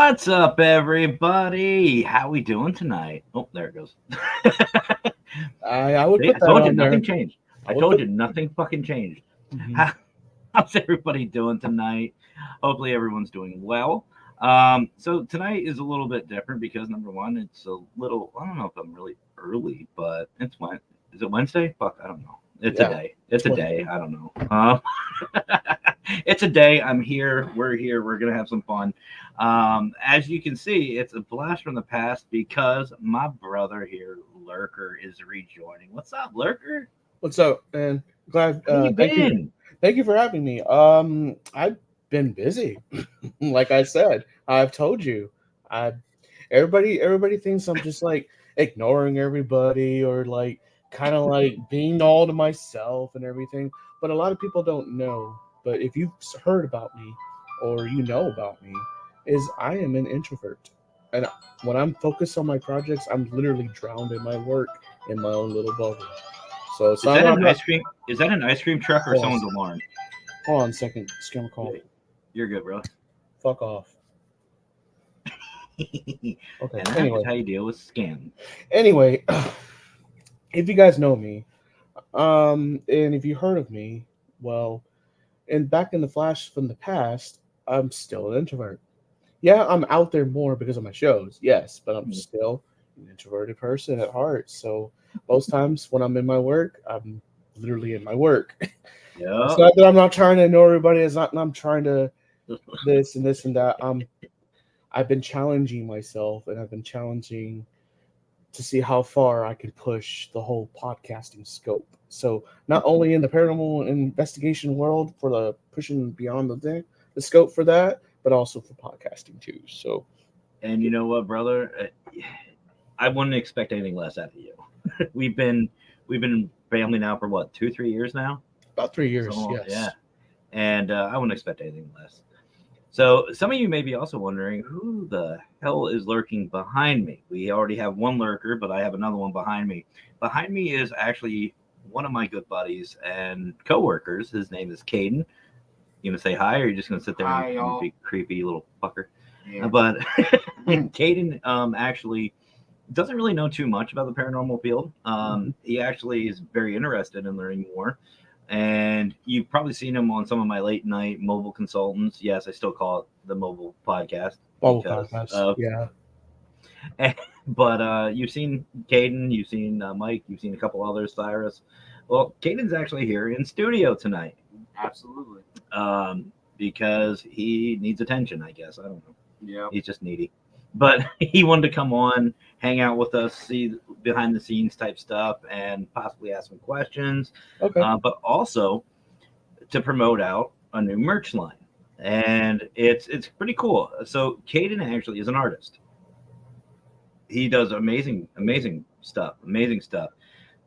What's up, everybody? How we doing tonight? Oh, there it goes. I would See, put I that told you on nothing there. changed. I I would told put. you nothing fucking changed. Mhm. How's everybody doing tonight? Hopefully, everyone's doing well. So tonight is a little bit different because number one, it's a little. I don't know if I'm really early, but it's when. Is it Wednesday? Fuck, I don't know. It's a Yeah, day. It's a twenty. day. I don't know. It's a day. I'm here. We're here. We're gonna have some fun. As you can see, it's a blast from the past because my brother here, Lurker, is rejoining. What's up, Lurker? What's up, man? Glad. How you Thank you. been? Thank you for having me. I've been busy. Like I said, I've told you. I everybody thinks I'm just like ignoring everybody or like kind of like being all to myself and everything. But a lot of people don't know. But if you've heard about me or you know about me, is I am an introvert. And when I'm focused on my projects, I'm literally drowned in my work in my own little bubble. So it's Is not that about an ice cream? Is that an ice cream truck or hold on, someone's alarm? hold on a second. Scam call. Yeah, you're good, bro. Fuck off. Okay. And that's Anyway, how you deal with scam. anyway, if you guys know me, and if you heard of me, well, and back in the Flash from the past, I'm still an introvert. Yeah, I'm out there more because of my shows, yes, but I'm still an introverted person at heart. So most times when I'm in my work, I'm literally in my work. It's Yep. not that I'm not trying to ignore everybody. It's not that I'm trying to this and this and that. I've been challenging myself and I've been challenging to see how far I can push the whole podcasting scope. So not only in the paranormal investigation world for the pushing beyond the scope for that, but also for podcasting too. So And you know what, brother? I wouldn't expect anything less out of you. we've been we've been family now for what 2 3 years now. about 3 years, So yeah, yes. and I wouldn't expect anything less. So some of you may be also wondering who the hell is lurking behind me. We already have one lurker, but I have another one behind me. Behind me is actually one of my good buddies and coworkers. His name is Caden. You gonna say hi, or are you just gonna sit there Hi, and y'all. be creepy little fucker? Yeah. But Caden actually doesn't really know too much about the paranormal field. He actually is very interested in learning more. And you've probably seen him on some of my late night mobile consultants. Yes, I still call it the mobile podcast Bubble because podcast. of. Yeah. But you've seen Caden, you've seen Mike, you've seen a couple others, Cyrus. Well, Caden's actually here in studio tonight Absolutely. because he needs attention, I guess. I don't know. Yeah. He's just needy. But he wanted to come on, hang out with us, see behind the scenes type stuff, and possibly ask some questions. Okay. But also to promote out a new merch line, and it's pretty cool. So Caden actually is an artist. He does amazing stuff.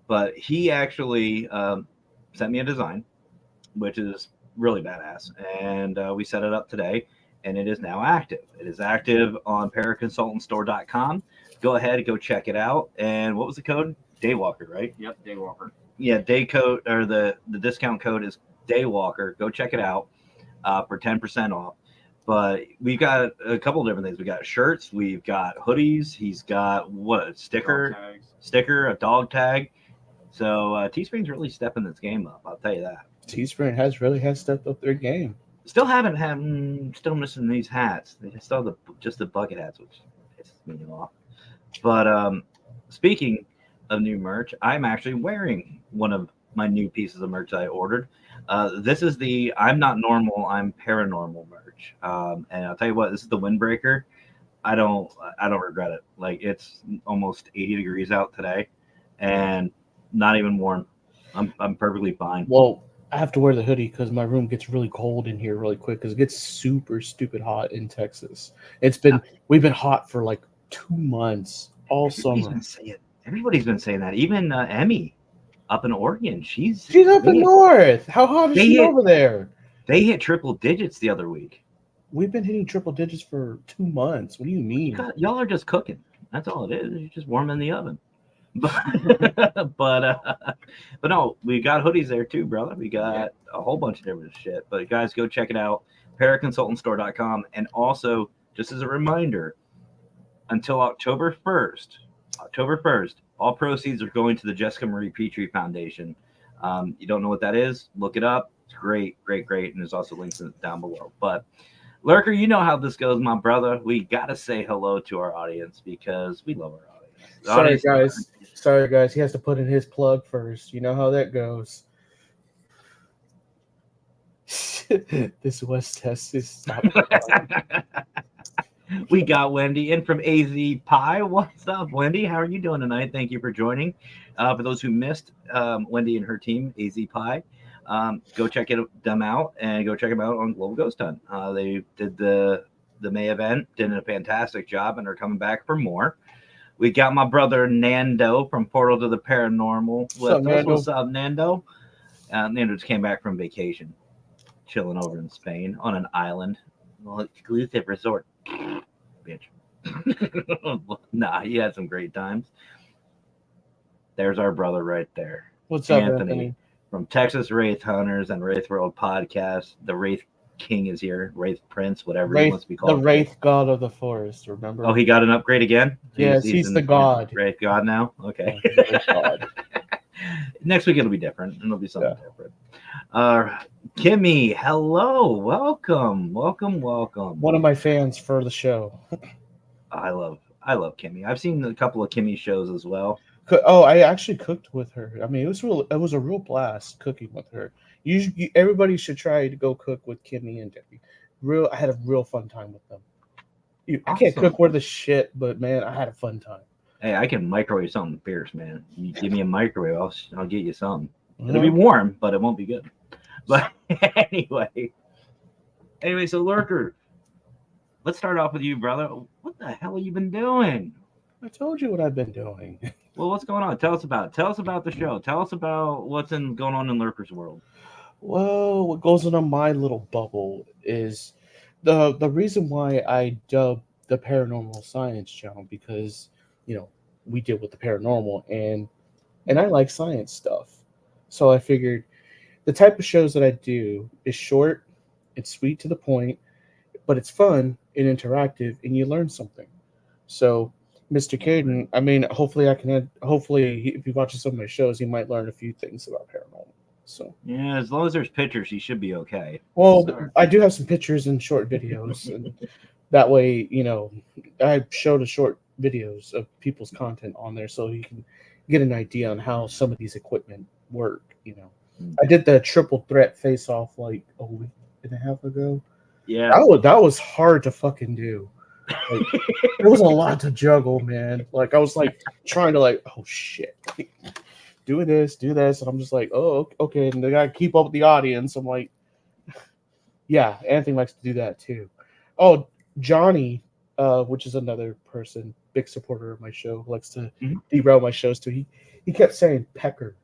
But he actually sent me a design, which is really badass, and we set it up today, and it is now active. It is active on paraconsultantstore.com. Go ahead, go check it out. And what was the code? Daywalker, right? Yep. Daywalker. Yeah, day code or the discount code is Daywalker. Go check it out for 10% off. But we've got a couple of different things. We got shirts, we've got hoodies. He's got what a Dog tags. sticker, a dog tag. So Teespring's really stepping this game up. I'll tell you that. Teespring has stepped up their game. Still haven't had. Still missing these hats. They still have just the bucket hats, which pisses me off. But speaking of new merch, I'm actually wearing one of my new pieces of merch I ordered. This is the "I'm not normal, I'm paranormal" merch, and I'll tell you what, this is the windbreaker. I don't regret it. Like it's almost 80 degrees out today, and not even warm. I'm perfectly fine. Well, I have to wear the hoodie because my room gets really cold in here really quick because it gets super stupid hot in Texas. We've been hot for like 2 months all summer. Everybody's been saying that. Even Emmy up in Oregon, she's up in north. How hot is They she hit- over there? they hit triple digits the other week. We've been hitting triple digits for 2 months. What do you mean? Y'all are just cooking. That's all it is. You're just warming the oven. But no, we got hoodies there too, brother. We got a whole bunch of different shit. But guys, go check it out, paraconsultantstore.com, and also just as a reminder, until October 1st, all proceeds are going to the Jessica Marie Petrie Foundation. You don't know what that is? Look it up. It's great. And there's also links down below. But Lurker, you know how this goes, my brother. We got to say hello to our audience because we love our audience. Sorry, guys. He has to put in his plug first. You know how that goes. This West Test is stop. We got Wendy in from AZ Pie. What's up, Wendy? How are you doing tonight? Thank you for joining. For those who missed Wendy and her team, AZ Pie, go check them out and go check them out on Global Ghost Hunt. They did the May event, did a fantastic job, and are coming back for more. We got my brother Nando from Portal to the Paranormal. What's up, Nando? Nando just came back from vacation, chilling over in Spain on an island, exclusive resort. Bitch. Nah, he had some great times. There's our brother right there. What's up, Anthony? From Texas Wraith Hunters and Wraith World Podcast. The Wraith King is here. Wraith Prince, whatever he wants to be called. The Wraith God of the Forest, remember? Oh, he got an upgrade again? Yes, he's the god. Wraith God now? Okay. God. Next week it'll be different. It'll be something different. Kimmy, hello. Welcome. One of my fans for the show. I love Kimmy. I've seen a couple of Kimmy shows as well. Oh, I actually cooked with her. I mean, it was a real blast cooking with her. Everybody should try to go cook with Kimmy and Debbie. I had a real fun time with them. I can't cook worth a shit, but man, I had a fun time. Hey, I can microwave something fierce, man. You give me a microwave, I'll get you something. It'll be warm, but it won't be good. But anyway, so Lurker, let's start off with you, brother. What the hell have you been doing? I told you what I've been doing. Well, what's going on? Tell us about it. Tell us about the show. Tell us about what's going on in Lurker's world. Well, what goes on in my little bubble is the reason why I dubbed the Paranormal Science channel, because we deal with the paranormal and I like science stuff. So I figured the type of shows that I do is short, it's sweet to the point, but it's fun and interactive, and you learn something. So Mr. Caden, I mean, hopefully if he watches some of my shows, he might learn a few things about paranormal. So yeah, as long as there's pictures, he should be okay. Well, I do have some pictures and short videos, and that way, I showed a short videos of people's content on there, so you can get an idea on how some of these equipment work. I did the triple threat face-off like a week and a half ago. Yeah, that was hard to fucking do. Like, it was a lot to juggle, man. Like, I was like trying to oh shit, do this, and I'm just like, oh, okay, and they gotta keep up with the audience. I'm like, yeah, Anthony likes to do that too. Oh, Johnny, which is another person, big supporter of my show, likes to derail my shows too. He kept saying pecker.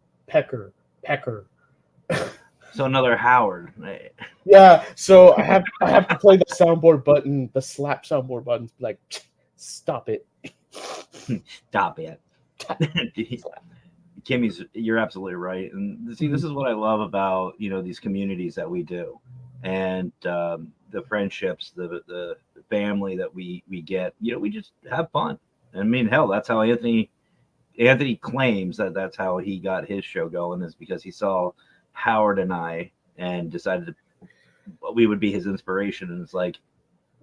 So another Howard. Yeah, so I have to play the soundboard button, the slap soundboard button, like, stop it. Stop it. Kimmy's, you're absolutely right. And see, this is what I love about, these communities that we do, and the friendships, the family that we get, we just have fun. I mean, hell, that's how Anthony claims that's how he got his show going, is because he saw Howard and I and decided we would be his inspiration. And it's like,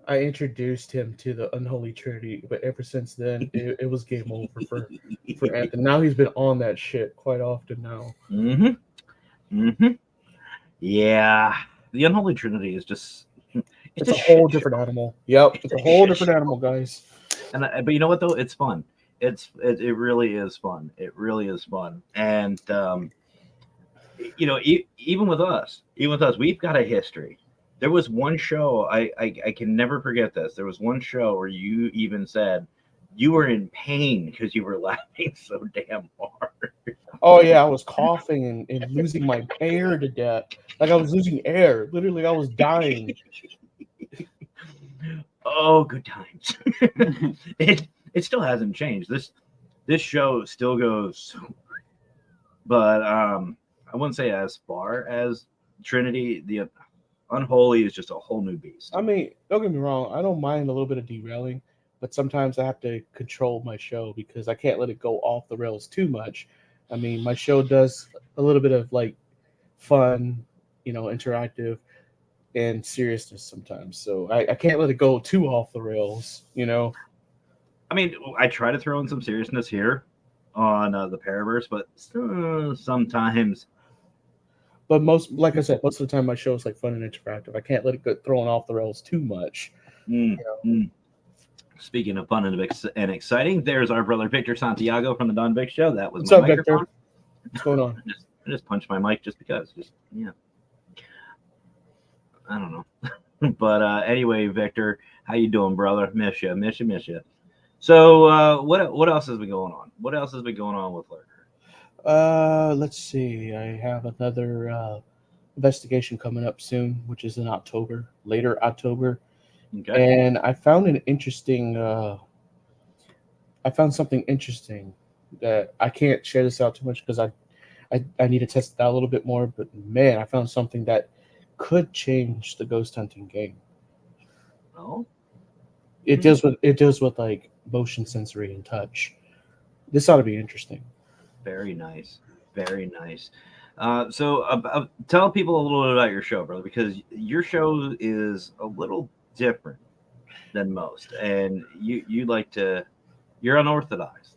I introduced him to the Unholy Trinity, but ever since then, it was game over for Anthony. Now he's been on that shit quite often now. Yeah, the Unholy Trinity is just it's a whole different animal. Yep, it's a whole different animal, guys. But you know what though? It's fun. It really is fun. It really is fun. And even with us, we've got a history. There was one show, I can never forget this. There was one show where you even said you were in pain because you were laughing so damn hard. Oh yeah, I was coughing and losing my air to death. Like, I was losing air. Literally, I was dying. Oh, good times. It still hasn't changed. This show still goes, but I wouldn't say as far as Trinity. Unholy is just a whole new beast. I mean, don't get me wrong. I don't mind a little bit of derailing, but sometimes I have to control my show because I can't let it go off the rails too much. I mean, my show does a little bit of like fun, interactive and seriousness sometimes. So I can't let it go too off the rails, I mean, I try to throw in some seriousness here on the Paraverse, but sometimes. But like I said, most of the time my show is like fun and interactive. I can't let it get thrown off the rails too much. Speaking of fun and exciting, there's our brother Victor Santiago from the Don Vic Show. That was What's my up, microphone. Victor? What's going on? I just punched my mic just because. I don't know. But anyway, Victor, how you doing, brother? Miss you. So what else has been going on? What else has been going on with Lurker? Let's see. I have another investigation coming up soon, which is in October, later October. Okay. And I found an interesting. I found something interesting that I can't share this out too much because I need to test it out a little bit more. But man, I found something that could change the ghost hunting game. Oh. It deals with like motion, sensory, and touch. This ought to be interesting. Very nice. Very nice. So tell people a little bit about your show, brother, because your show is a little different than most, and you like to, you're unorthodox.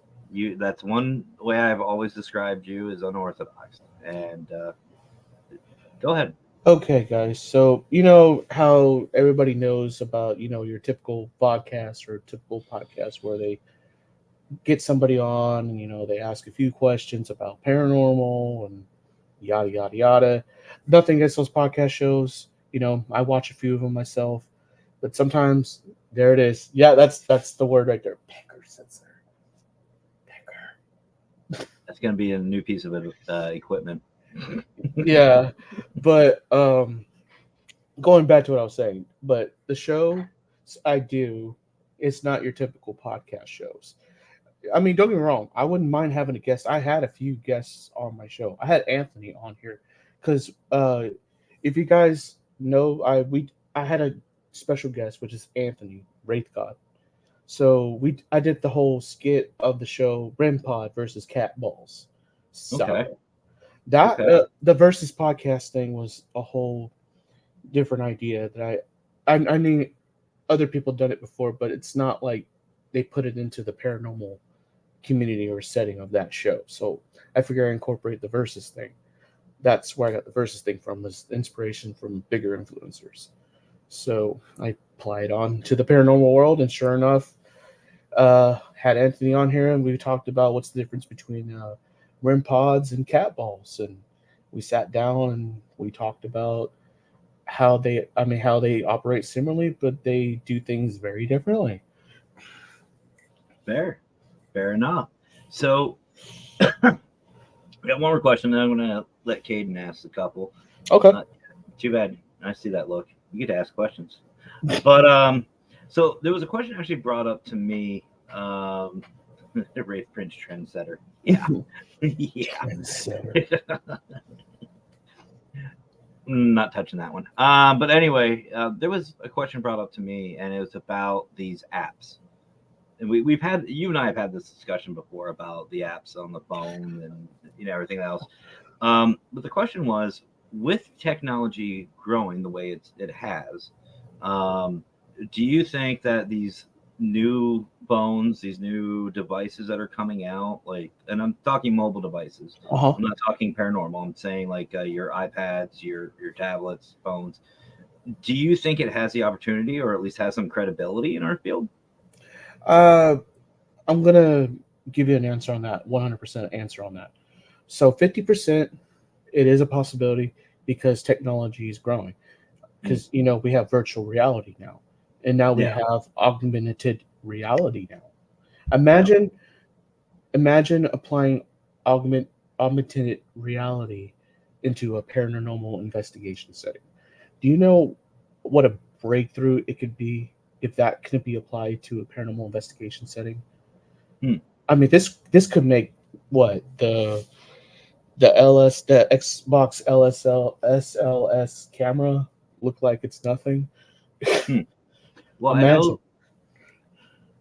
That's one way I've always described you, as unorthodox. And go ahead. Okay, guys. So you know how everybody knows about your typical podcast or typical podcast where they get somebody on and they ask a few questions about paranormal and yada yada yada. Nothing against those podcast shows. I watch a few of them myself, but sometimes there it is. Yeah, that's the word right there. Pecker sensor. Pecker. That's going to be a new piece of equipment. Yeah, but going back to what I was saying, but the show I do, it's not your typical podcast shows. I mean, don't get me wrong. I wouldn't mind having a guest. I had a few guests on my show. I had Anthony on here because if you guys know, I had a special guest, which is Anthony Wraith God. So I did the whole skit of the show REM Pod versus Cat Balls. So Okay. The versus podcast thing was a whole different idea that I mean other people done it before, but it's not like they put it into the paranormal community or setting of that show. So I figure I incorporate the versus thing. That's where I got the versus thing from, was inspiration from bigger influencers. So I applied on to the paranormal world, and sure enough, had Anthony on here, and we talked about what's the difference between REM pods and cat balls, and we sat down and we talked about how they operate similarly, but they do things very differently. Fair enough. So we got one more question, then I'm going to let Caden ask a couple. Okay. Too bad. I see that look. You get to ask questions. But so there was a question actually brought up to me. Wraith Prince Trendsetter. Yeah. Yeah. Trendsetter. Not touching that one. But anyway, there was a question brought up to me, and it was about these apps. And you and I have had this discussion before about the apps on the phone and everything else. But the question was, with technology growing the way it has, do you think that these new phones, these new devices that are coming out, and I'm talking mobile devices, I'm not talking paranormal, I'm saying like your iPads, your tablets, phones, do you think it has the opportunity, or at least has some credibility in our field? I'm gonna give you an answer on that, 100% answer on that. So 50%, it is a possibility because technology is growing. Because we have virtual reality now, and now we have augmented reality now. Imagine applying augmented reality into a paranormal investigation setting. Do you know what a breakthrough it could be if that can be applied to a paranormal investigation setting? I mean, this could make the Xbox SLS camera look like it's nothing. Well, Imagine.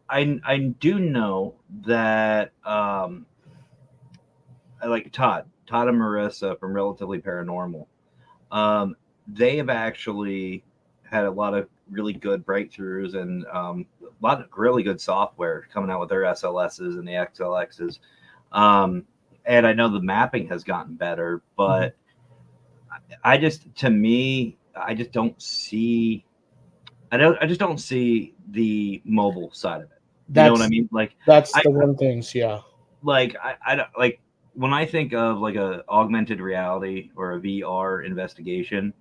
I do know that I like Todd and Marissa from Relatively Paranormal. They have actually had a lot of really good breakthroughs and a lot of really good software coming out with their SLSs and the XLXs. And I know the mapping has gotten better, but I just don't see. I just don't see the mobile side of it. You know what I mean? Like That's the one things, yeah. like I don't like when I think of like a augmented reality or a VR investigation.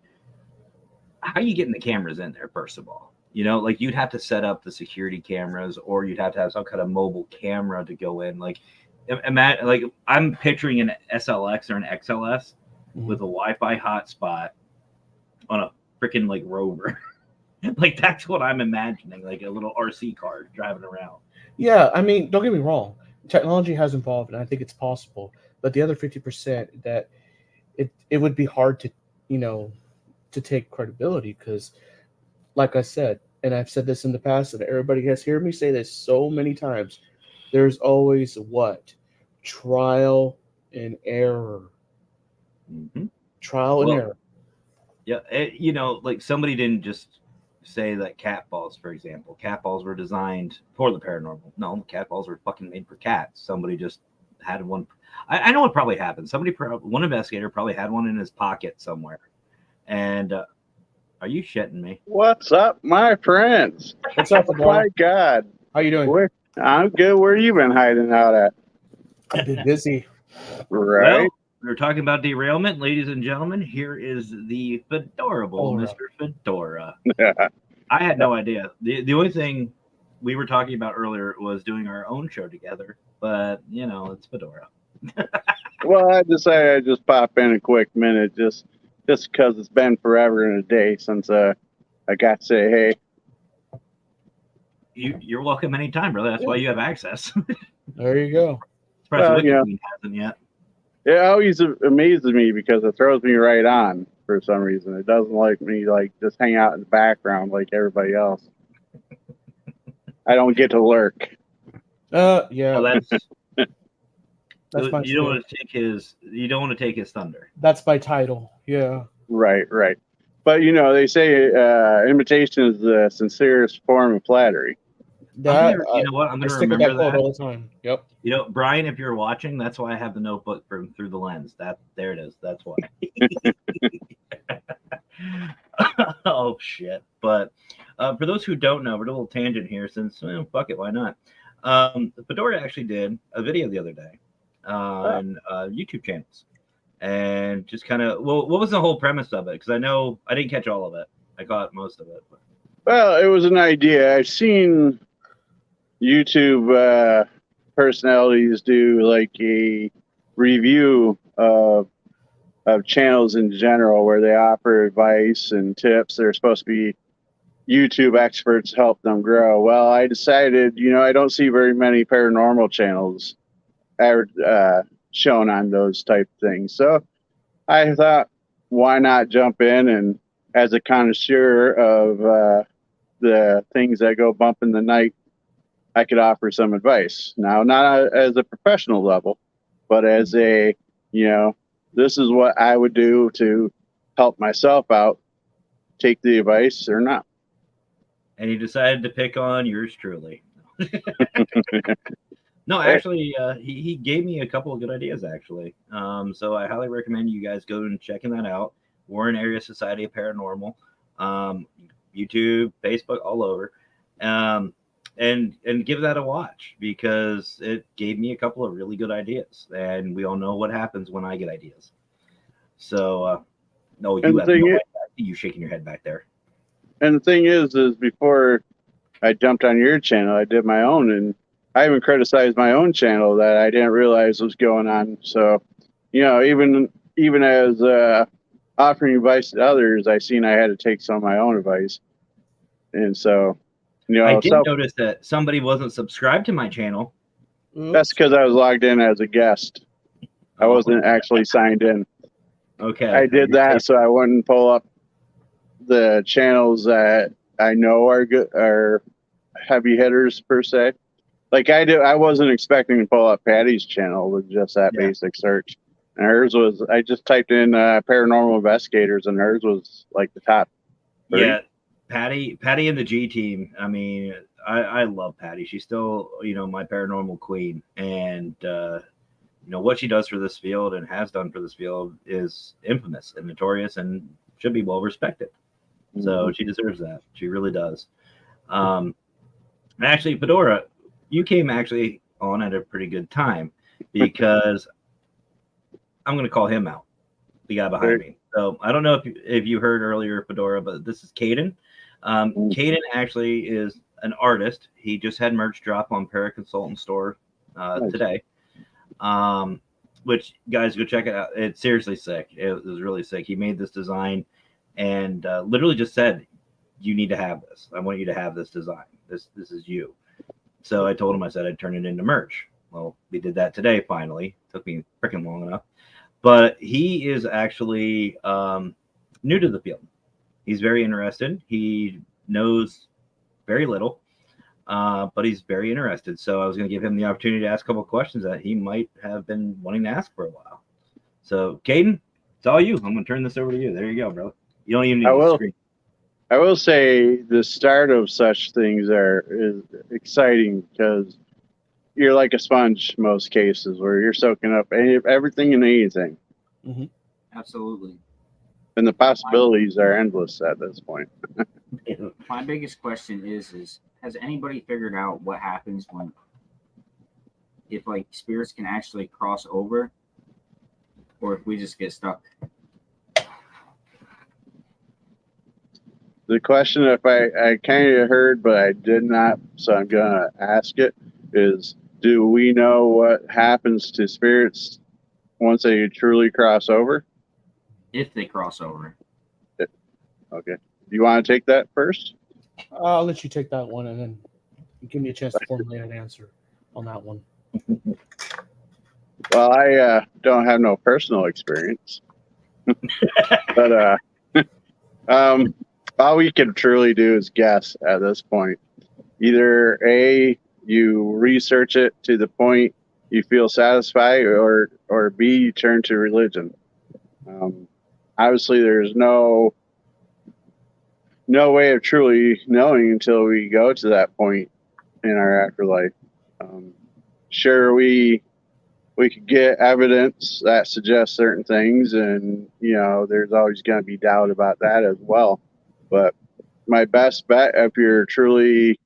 How are you getting the cameras in there? First of all, you know, like you'd have to set up the security cameras, or you'd have to have some kind of mobile camera to go in. Like, imagine, like I'm picturing an SLX or an XLS with a Wi-Fi hotspot on a freaking like rover. Like that's what I'm imagining, like a little RC car driving around. Yeah, I mean, don't get me wrong. Technology has evolved, and I think it's possible. But the other 50%, that it would be hard to, to take credibility because, like I said, and I've said this in the past, and everybody has heard me say this so many times, there's always what? Trial and error. Mm-hmm. Trial and error. Yeah, like somebody didn't just say that cat balls, for example, cat balls were designed for the paranormal. No, cat balls were fucking made for cats. Somebody just had one. I know what probably happened. One investigator probably had one in his pocket somewhere. And are you shitting me? What's up, my friends? What's up, My God. How you doing? I'm good. Where you been hiding out at? I've been busy. Right. Well, we're talking about derailment, ladies and gentlemen. Here is the Fedorable Mr. Fedora. I had no idea. The only thing we were talking about earlier was doing our own show together, but it's Fedora. Well, I decided I'd just pop in a quick minute just because it's been forever and a day since I got to say hey. You're welcome anytime, brother. That's why you have access. There you go. Surprised Wiki hasn't yet. It always amazes me because it throws me right on for some reason. It doesn't like me just hang out in the background like everybody else. I don't get to lurk. Yeah. Well, that's my you don't want to take his thunder. That's my title. Yeah. Right. But they say imitation is the sincerest form of flattery. I'm going to remember that all the time. Yep. Brian, if you're watching, that's why I have the notebook from Through the Lens. There it is. That's why. Oh shit! But for those who don't know, we're a little tangent here. Since fuck it, why not? Fedora actually did a video the other day on YouTube channels, and just kind of what was the whole premise of it? Because I know I didn't catch all of it. I caught most of it. But. Well, it was an idea. I've seen YouTube personalities do like a review of channels in general where they offer advice and tips. They're supposed to be YouTube experts to help them grow. Well, I decided, I don't see very many paranormal channels shown on those type of things. So I thought, why not jump in and as a connoisseur of the things that go bump in the night, I could offer some advice. Now, not as a professional level, but as a, this is what I would do to help myself out. Take the advice or not. And you decided to pick on yours truly. No, actually, he gave me a couple of good ideas, actually. So I highly recommend you guys go and checking that out. Warren Area Society of Paranormal, YouTube, Facebook, all over. And give that a watch because it gave me a couple of really good ideas. And we all know what happens when I get ideas. So, no, you have no idea. You shaking your head back there. And the thing is before I jumped on your channel, I did my own, and I even criticized my own channel that I didn't realize was going on. So, even as offering advice to others, I seen I had to take some of my own advice. And so, I did notice that somebody wasn't subscribed to my channel. That's because I was logged in as a guest. I wasn't actually signed in. Okay. I did that so I wouldn't pull up the channels that I know are good, are heavy hitters per se. Like I wasn't expecting to pull up Patty's channel with just that Yeah. basic search. And hers was, I just typed in paranormal investigators, and hers was like the top 30. Yeah, Patty and the G team. I mean, I love Patty. She's still, my paranormal queen, and what she does for this field and has done for this field is infamous and notorious, and should be well respected. So she deserves that. She really does. Actually, Fedora, you came actually on at a pretty good time, because I'm going to call him out, the guy behind me. So I don't know if you heard earlier, Fedora, but this is Caden. Caden actually is an artist. He just had merch drop on Paraconsultant Store today, which, guys, go check it out. It's seriously sick. It was really sick. He made this design and literally just said, you need to have this. I want you to have this design. This is you. So I told him, I said I'd turn it into merch. Well, we did that today, finally. Took me freaking long enough. But he is actually new to the field. He's very interested. He knows very little, but he's very interested. So I was going to give him the opportunity to ask a couple of questions that he might have been wanting to ask for a while. So, Caden, it's all you. I'm going to turn this over to you. There you go, bro. You don't even need the screen. I will say the start of such things is exciting, because you're like a sponge most cases, where you're soaking up everything and anything. Mm-hmm. Absolutely. And the possibilities are endless at this point. My biggest question is has anybody figured out what happens if like spirits can actually cross over, or if we just get stuck? The question, if I kind of heard, but I did not, so I'm going to ask it, is do we know what happens to spirits once they truly cross over? If they cross over. Okay. Do you want to take that first? I'll let you take that one, and then give me a chance to formulate an answer on that one. Well, I don't have no personal experience. But all we can truly do is guess at this point. Either A, you research it to the point you feel satisfied, or B, you turn to religion. Obviously, there's no way of truly knowing until we go to that point in our afterlife. Sure, we could get evidence that suggests certain things, and there's always going to be doubt about that as well. But my best bet, if you're truly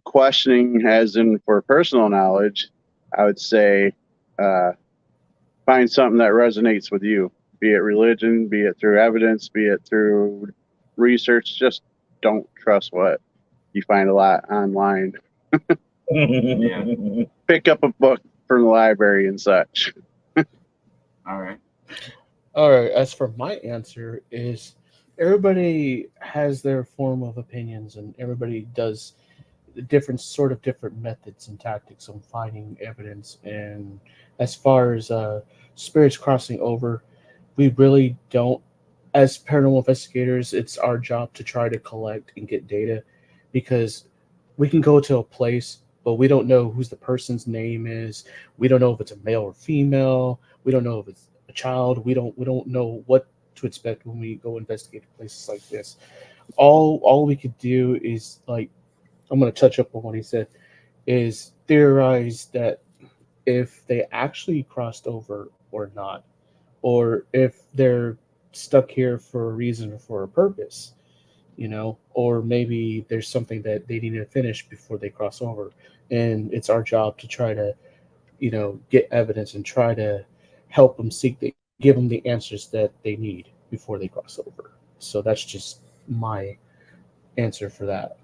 questioning, as in for personal knowledge, I would say find something that resonates with you, be it religion, be it through evidence, be it through research. Just don't trust what you find a lot online. Yeah. Pick up a book from the library and such. All right. As for my answer is, everybody has their form of opinions, and everybody does different methods and tactics on finding evidence. And as far as spirits crossing over, we really don't, as paranormal investigators, it's our job to try to collect and get data, because we can go to a place, but we don't know who the person's name is. We don't know if it's a male or female. We don't know if it's a child. We don't know what to expect when we go investigate places like this. All we could do is, like, I'm going to touch up on what he said, is theorize that if they actually crossed over or not, or if they're stuck here for a reason or for a purpose, or maybe there's something that they need to finish before they cross over. And it's our job to try to, get evidence and try to help them give them the answers that they need before they cross over. So that's just my answer for that.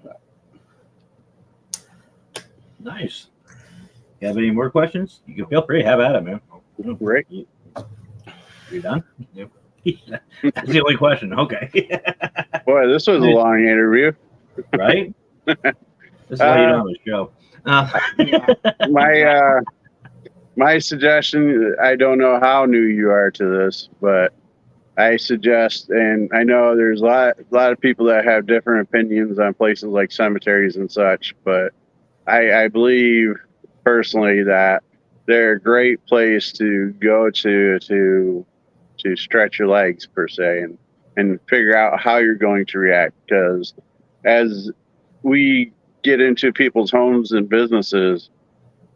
Nice. You have any more questions? You can feel free. Have at it, man. Rick? You done? Yep. That's the only question. Okay. Boy, this was a long interview. Right? This is why you don't have a show. My suggestion, I don't know how new you are to this, but I suggest, and I know there's a lot of people that have different opinions on places like cemeteries and such, but I believe personally that they're a great place to go to stretch your legs per se and figure out how you're going to react, because as we get into people's homes and businesses,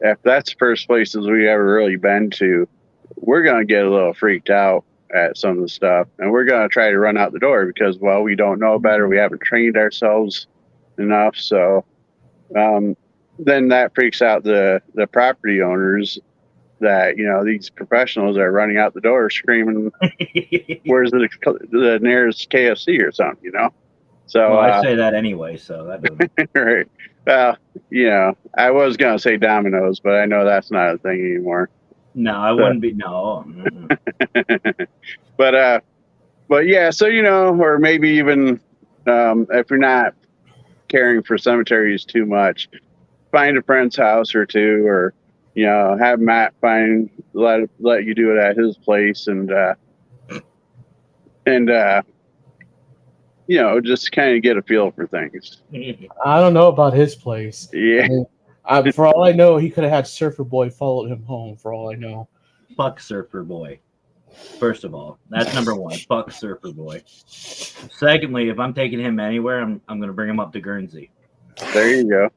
if that's the first places we ever really been to, we're going to get a little freaked out at some of the stuff, and we're going to try to run out the door because, well, we don't know better. We haven't trained ourselves enough. So then that freaks out the property owners that, you know, these professionals are running out the door screaming, where's the nearest KFC or something, you know? So Well, I say that anyway, so that doesn't. right. Well, you know, I was going to say Domino's, but I know that's not a thing anymore. No, I wouldn't be. No. Mm-mm. But yeah, so, you know, or maybe even if you're not caring for cemeteries too much, find a friend's house or two, or, you know, have Matt let you do it at his place, and you know, just kind of get a feel for things. I don't know about his place. Yeah. I mean, for all I know, he could have had Surfer Boy followed him home. For all I know. Fuck Surfer Boy. First of all, that's number one. Fuck Surfer Boy. Secondly, if I'm taking him anywhere, I'm going to bring him up to Guernsey. There you go.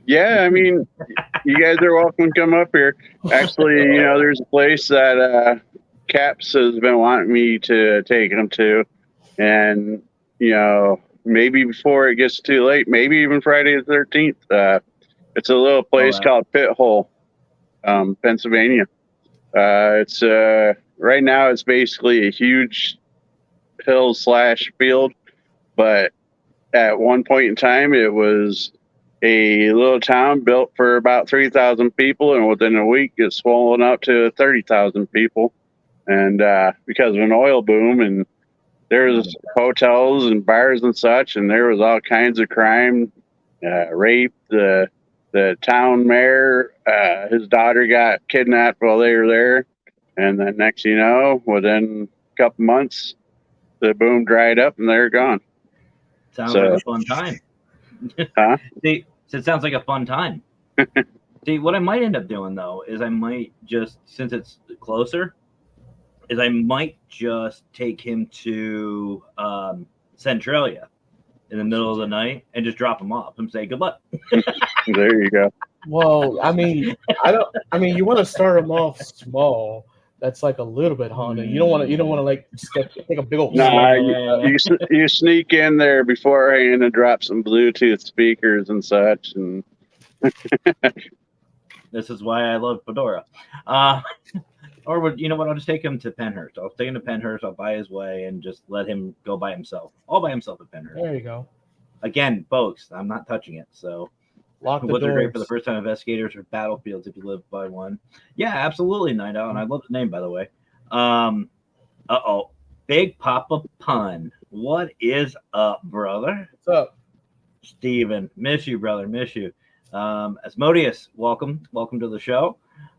Yeah, I mean, you guys are welcome to come up here. Actually, you know, there's a place that Caps has been wanting me to take him to, and, you know, maybe before it gets too late, maybe even Friday the 13th. It's a little place called Pit Hole, Pennsylvania. It's right now it's basically a huge hill / field, but at one point in time it was a little town built for about 3,000 people, and within a week it's swollen up to 30,000 people, and because of an oil boom, and there was hotels and bars and such, and there was all kinds of crime, rape. The town mayor, his daughter got kidnapped while they were there, and then next you know, within a couple months, the boom dried up and they're gone. Sounds like a fun time. Huh? See, so it sounds like a fun time. See, what I might end up doing though is I might just, since it's closer, is I might just take him to Centralia in the middle of the night and just drop him off and say good luck. There you go. Well, I mean, you want to start them off small. That's like a little bit Honda. You don't want to like take a big old. Nah, you sneak in there beforehand and drop some Bluetooth speakers and such, and This is why I love Fedora. Or you know what? I'll just take him to Penhurst. I'll take him to Penhurst. I'll buy his way and just let him go by himself. All by himself at Penhurst. There you go. Again, folks, I'm not touching it. So Lock the woods are doors. great for the first time investigators or battlefields if you live by one. Yeah, absolutely, Night Owl. And I love the name, by the way. Big Papa Pun. What is up, brother? What's up? Steven. Miss you, brother. Miss you. Asmodeus, welcome to the show.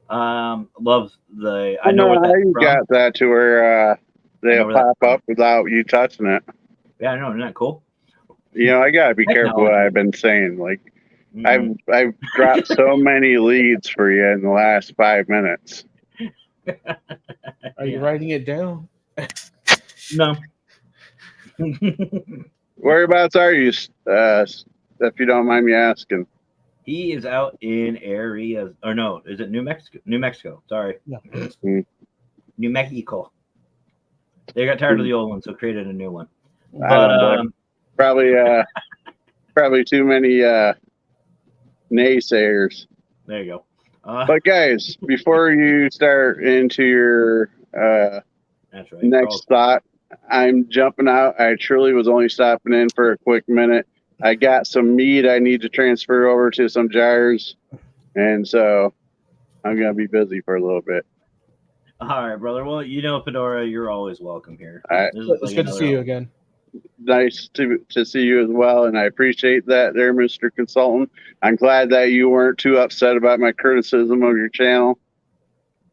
Love the. I know how you got that to where they'll pop up without you touching it. Yeah, I know. Isn't that cool? You know, I gotta be careful what I've been saying. Like, I've dropped so many leads for you in the last 5 minutes. Are you writing it down? No. Whereabouts are you, if you don't mind me asking? He is out in areas, or no, is it New Mexico? New Mexico, sorry. Yeah. New Mexico. They got tired of the old one, so created a new one. I But don't know. Probably too many naysayers. there you go. But guys, before you start into your That's right. next thought, I'm jumping out. I truly was only stopping in for a quick minute. I got some meat I need to transfer over to some jars, and so I'm going to be busy for a little bit. All right, brother. Well, you know, Fedora, you're always welcome here. All right. It's good to see you again. Nice to see you as well, and I appreciate that there, Mr. Consultant. I'm glad that you weren't too upset about my criticism of your channel.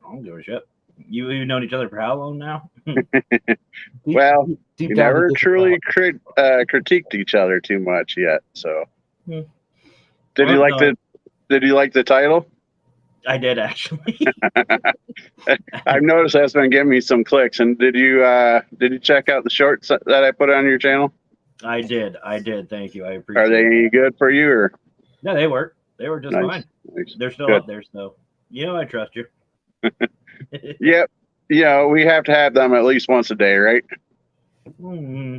I don't give a shit. You've known each other for how long now? Well, deep we down, never you think truly about- critiqued each other too much yet. So, Hmm. did you Well, like no. Did you like the title? I did actually. I've noticed that's been getting me some clicks. And did you check out the shorts that I put on your channel? I did. Thank you. I appreciate Are they it. any good for you? Or No, they work. They were just Nice. fine. Nice. They're still Good. up there, so I trust you. Yep. Yeah, we have to have them at least once a day, right? Hmm.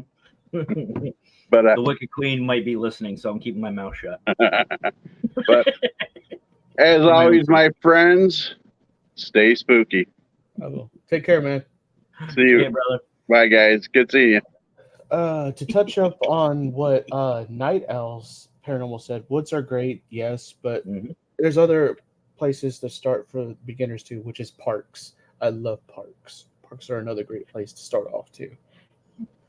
But The Wicked Queen might be listening, so I'm keeping my mouth shut. but as always, my friends, stay spooky. I will. Take care, man. See you. Yeah, brother. Bye, guys. Good seeing you. To touch up on what Night Owls Paranormal said, woods are great, yes, but Mhm. there's other places to start for beginners too, which is parks. I love parks. Parks are another great place to start off too.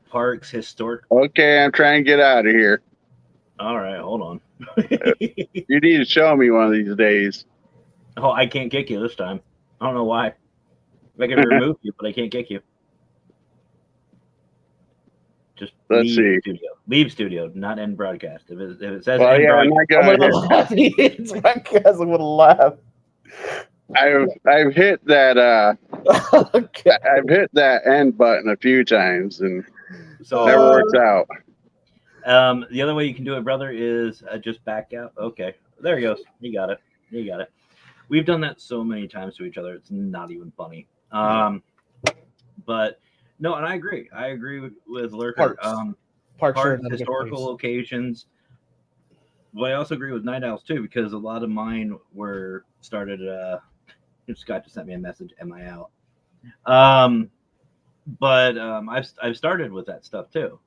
Parks, historic. Okay, I'm trying to get out of here. All right, hold on. You need to show me one of these days. Oh, I can't kick you this time. I don't know why. I can remove you, but I can't kick you. Just Let's leave see. studio. Leave studio, not end broadcast. If it says Well, end yeah, I'm broadcast, not gonna. laugh. It's my cousin would laugh. I've hit that. Okay. I've hit that end button a few times and so never works out. the other way you can do it, brother, is just back out. Okay, there he goes. You got it. We've done that so many times to each other. It's not even funny. But no, and I agree. I agree with Lurker. Parks. Parks are Parks, another good historical place. locations. Well, I also agree with Night Owls too, because a lot of mine were started. Scott just sent me a message. Am I out? But I've started with that stuff too.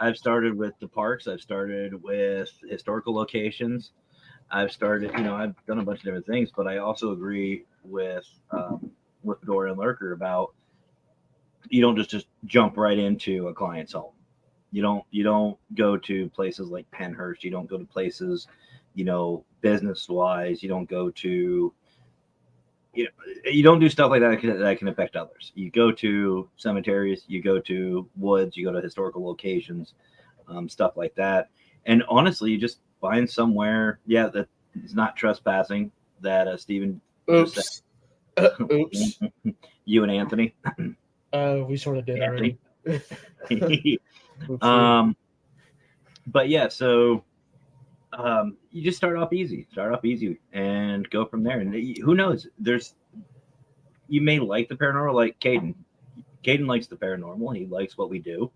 I've started with the parks. I've started with historical locations. I've started. I've done a bunch of different things. But I also agree with Dora and Lurker about you don't just jump right into a client's home. You don't go to places like Penhurst. You don't go to places, business wise. You don't go to, you don't do stuff like that that can affect others. You go to cemeteries. You go to woods. You go to historical locations, stuff like that. And honestly, you just find somewhere, that is not trespassing. That Stephen. Oops. Oops. You and Anthony. We sort of did already. But yeah, so you just start off easy and go from there. And who knows? You may like the paranormal, like Caden. Caden likes the paranormal. He likes what we do.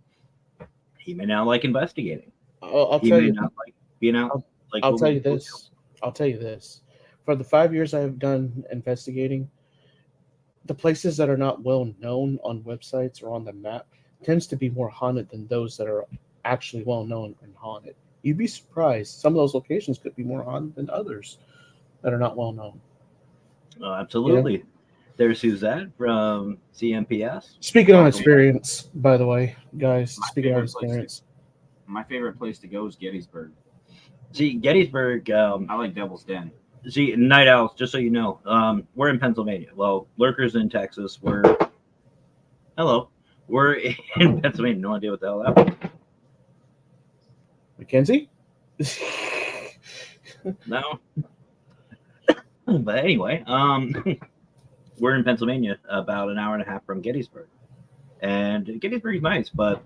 He may not like investigating. I'll He tell may you. not like being out. Like I'll what tell we you do. this. I'll tell you this. For the 5 years I've done investigating, the places that are not well known on websites or on the map tends to be more haunted than those that are actually well known and haunted. You'd be surprised. Some of those locations could be more haunted than others that are not well known. Oh, absolutely. There's Suzette from CMPS. Speaking on experience, by the way, guys. Speaking on experience. My favorite place to go is Gettysburg. See, Gettysburg. I like Devil's Den. See, Night Owls, just so you know, we're in Pennsylvania. Well, Lurker's in Texas. We're in Pennsylvania. No idea what the hell that was. Mackenzie? No. But anyway, we're in Pennsylvania, about an hour and a half from Gettysburg. And Gettysburg's nice, but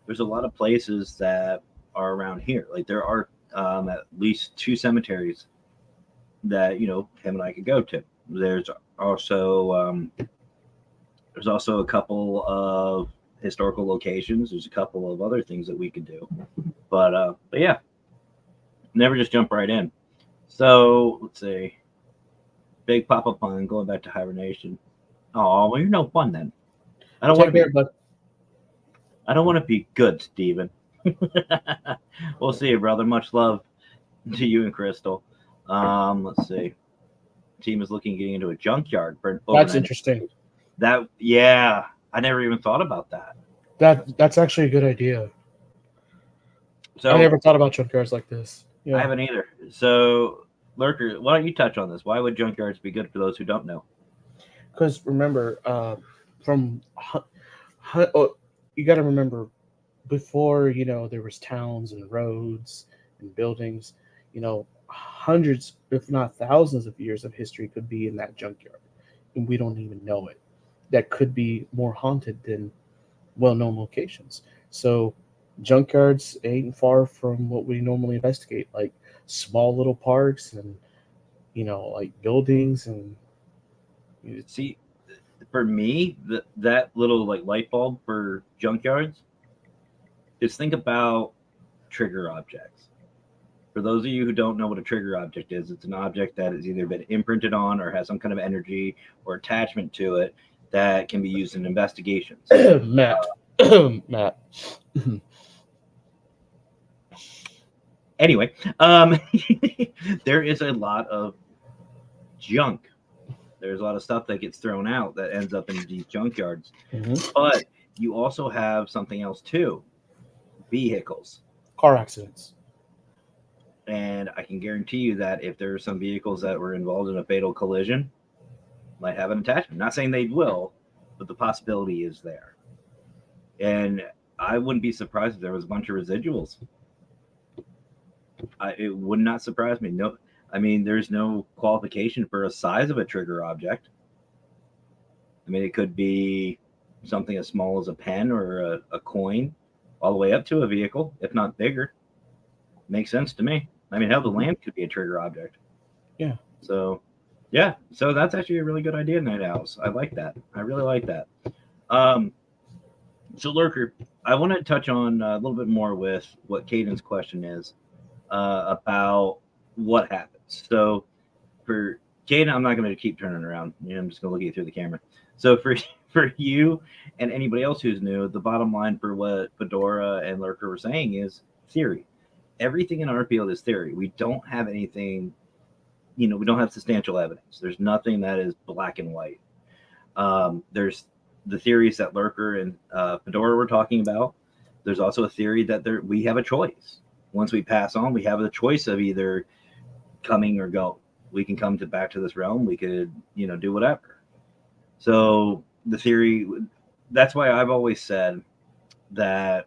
there's a lot of places that are around here. Like there are at least 2 cemeteries that him and I could go to. There's also a couple of historical locations. There's a couple of other things that we could do, but yeah, never just jump right in. So let's see, Big Papa Pun going back to hibernation. Oh, well, you're no fun then. I don't want to be good, Steven. We'll see you, brother. Much love to you and Crystal. Let's see. Team is looking at getting into a junkyard. That's interesting. I never even thought about that. That's actually a good idea. So I never thought about junkyards like this. Yeah. I haven't either. So Lurker, why don't you touch on this? Why would junkyards be good for those who don't know? Because remember, oh, you got to remember before there was towns and roads and buildings. Hundreds, if not thousands, of years of history could be in that junkyard, and we don't even know it. That could be more haunted than well-known locations. So junkyards ain't far from what we normally investigate, like small little parks and like buildings and See, for me, that little like light bulb for junkyards is think about trigger objects. For those of you who don't know what a trigger object is, it's an object that has either been imprinted on or has some kind of energy or attachment to it that can be used in investigations. Matt. Matt. Anyway, there is a lot of junk. There's a lot of stuff that gets thrown out that ends up in these junkyards. Mhm. But you also have something else too, vehicles. Car accidents. And I can guarantee you that if there are some vehicles that were involved in a fatal collision, might have an attachment. Not saying they will, but the possibility is there. And I wouldn't be surprised if there was a bunch of residuals. It would not surprise me. No, I mean, there's no qualification for a size of a trigger object. I mean, it could be something as small as a pen or a coin, all the way up to a vehicle, if not bigger. Makes sense to me. I mean, hell, the lamp could be a trigger object. Yeah. So, yeah. So that's actually a really good idea, Night Owls. I like that. I really like that. So, Lurker, I want to touch on a little bit more with what Caden's question is about what happens. So, for Caden, I'm not going to keep turning around. I'm just going to look at you through the camera. So, for you and anybody else who's new, the bottom line for what Fedora and Lurker were saying is theory. Everything in our field is theory. We don't have anything, we don't have substantial evidence. There's nothing that is black and white. There's the theories that Lurker and Fedora were talking about. There's also a theory that we have a choice. Once we pass on, we have the choice of either coming or go. We can come back to this realm. We could, do whatever. So the theory, that's why I've always said that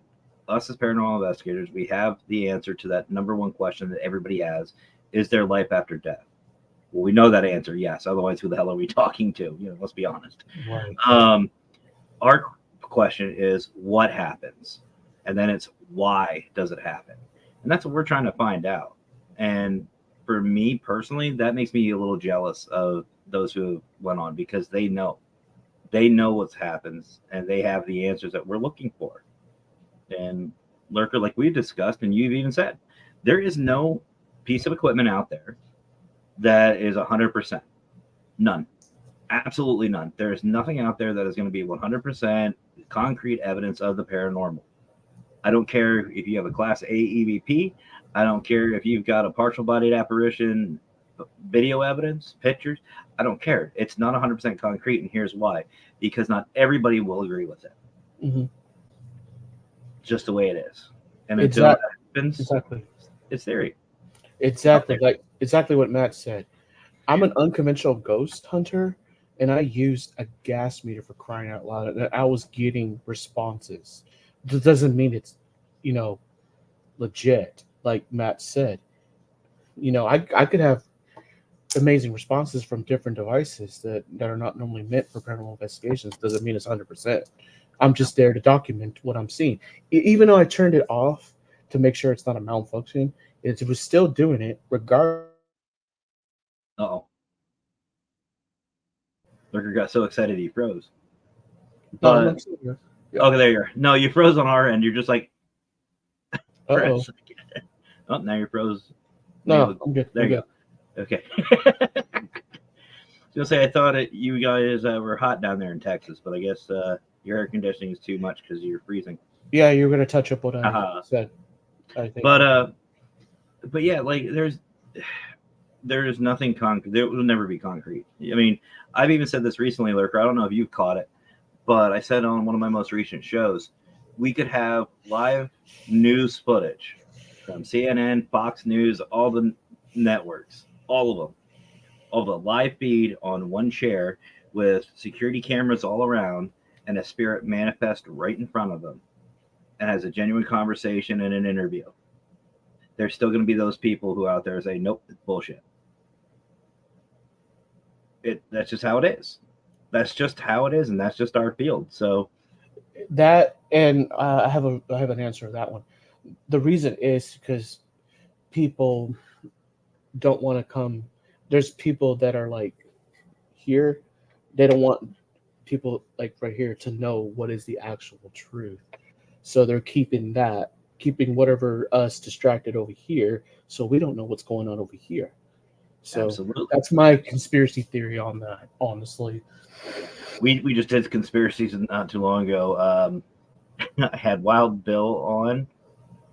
us as paranormal investigators, we have the answer to that number one question that everybody has: is there life after death? Well, we know that answer, yes. Otherwise, who the hell are we talking to? Let's be honest. Right. Our question is what happens, and then it's why does it happen, and that's what we're trying to find out. And for me personally, that makes me a little jealous of those who went on, because they know what happens and they have the answers that we're looking for. And Lurker, like we've discussed, and you've even said, there is no piece of equipment out there that is 100%. None. Absolutely none. There is nothing out there that is going to be 100% concrete evidence of the paranormal. I don't care if you have a Class A EVP. I don't care if you've got a partial bodied apparition, video evidence, pictures. I don't care. It's not 100% concrete, and here's why. Because not everybody will agree with it. Mm-hmm. Just the way it is. And until that happens, it's theory. Exactly. Like exactly what Matt said. I'm an unconventional ghost hunter, and I used a gas meter, for crying out loud, and I was getting responses. That doesn't mean it's, legit, like Matt said. I could have amazing responses from different devices that are not normally meant for paranormal investigations. Doesn't mean it's 100%. I'm just there to document what I'm seeing. Even though I turned it off to make sure it's not a malfunction, it was still doing it regardless. Uh-oh. Lurker got so excited he froze. But, okay, there you are. No, you froze on our end. You're just like, oh, now you're froze. No, I'm good. There you go. Okay. I was gonna say, I thought you guys were hot down there in Texas, but I guess your air conditioning is too much because you're freezing. Yeah, you're gonna touch up what I said. I think. But yeah, like there is nothing concrete. There will never be concrete. I mean, I've even said this recently, Lurker. I don't know if you've caught it, but I said on one of my most recent shows, we could have live news footage from CNN, Fox News, all the networks, all of them, all the live feed on one chair. with security cameras all around and a spirit manifest right in front of them and has a genuine conversation and an interview, there's still going to be those people who out there say, nope, it's bullshit. That's just how it is. That's just how it is, and that's just our field. So that, and I have an answer to that one. The reason is because people don't want to come. There's people that are like here. They don't want people like right here to know what is the actual truth. So they're keeping whatever us distracted over here, so we don't know what's going on over here. So absolutely, that's my conspiracy theory on that. Honestly, we just did conspiracies not too long ago. I had Wild Bill on.